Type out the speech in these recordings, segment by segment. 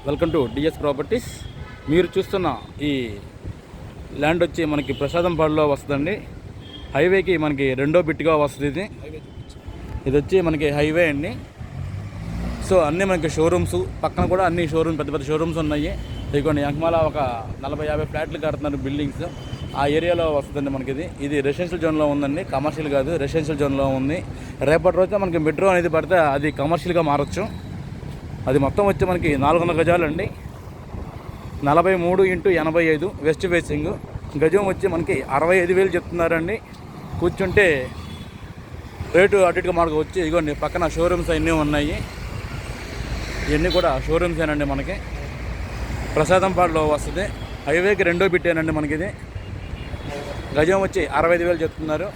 Welcome to DS properties. మీరు చూస్తున్న ఈ ల్యాండ్ వచ్చి మనకి ప్రసాదంపాడులో వస్తుందండి. హైవేకి మనకి రెండో బిట్గా వస్తుంది. ఇది వచ్చి మనకి హైవే అండి. సో అన్నీ మనకి షోరూమ్స్ పక్కన కూడా అన్ని పెద్ద పెద్ద షోరూమ్స్ ఉన్నాయి. ఇదిగోండి వెనకమాల ఒక 40-50 ఫ్లాట్లు కడుతున్నారు బిల్డింగ్స్. ఆ ఏరియాలో వస్తుందండి మనకి. ఇది రెసిడెన్షియల్ జోన్లో ఉందండి, కమర్షియల్ కాదు, రెసిడెన్షియల్ జోన్లో ఉంది. రేపటి రోజు మనకి మెట్రో అనేది పడితే అది కమర్షియల్గా మారచ్చు. అది మొత్తం వచ్చి మనకి 400 గజాలు అండి. 43x85 west facing. గజం వచ్చి మనకి 65,000 చెప్తున్నారండి. కూర్చుంటే రేటు అటు ఇటుగా మనకు వచ్చి ఇదిగోండి పక్కన షోరూమ్స్ అన్నీ ఉన్నాయి. ఇవన్నీ కూడా షోరూమ్స్ ఏనండి. మనకి ప్రసాదంపాడులో వస్తుంది. హైవేకి రెండో బిట్టేనండి మనకి. ఇది గజం వచ్చి 65,000 చెప్తున్నారు.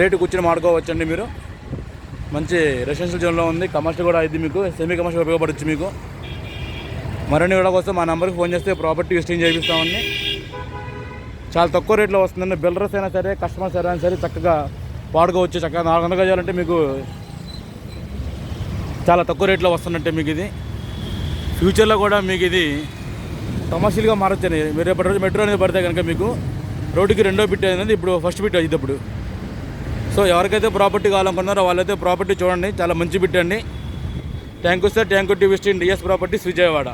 రేటు కూర్చొని మాడుకోవచ్చండి. మీరు మంచి రెసిడెన్షియల్ జోన్లో ఉంది. కమర్షియల్ కూడా ఇది మీకు సెమీ కమర్షియల్ ఉపయోగపడవచ్చు. మీకు మరిన్ని వీడియో కోసం మా నెంబర్కి ఫోన్ చేస్తే ప్రాపర్టీ లిస్టింగ్ చేపిస్తామండి. చాలా తక్కువ రేట్లో వస్తుందండి. బిల్డర్స్ అయినా సరే, కస్టమర్స్ అయినా సరే చక్కగా వాడుకోవచ్చు. చక్కగా 400 గజాలంటే మీకు చాలా తక్కువ రేట్లో వస్తున్నట్టే. మీకు ఇది ఫ్యూచర్లో కూడా మీకు ఇది కమర్షియల్గా మారొచ్చండి. మీరు రేపటి రోజు మెట్రో అనేది పడితే కనుక మీకు రోడ్డుకి రెండో బిట్ అనేది ఇప్పుడు ఫస్ట్ బిట్ ఇది ఇప్పుడు. సో ఎవరికైతే ప్రాపర్టీ కావాలనుకున్నారో వాళ్ళైతే ప్రాపర్టీ చూడండి. చాలా మంచి బిట్ అండి. Thank you sir. Thank you to visiting DS properties Vijayawada.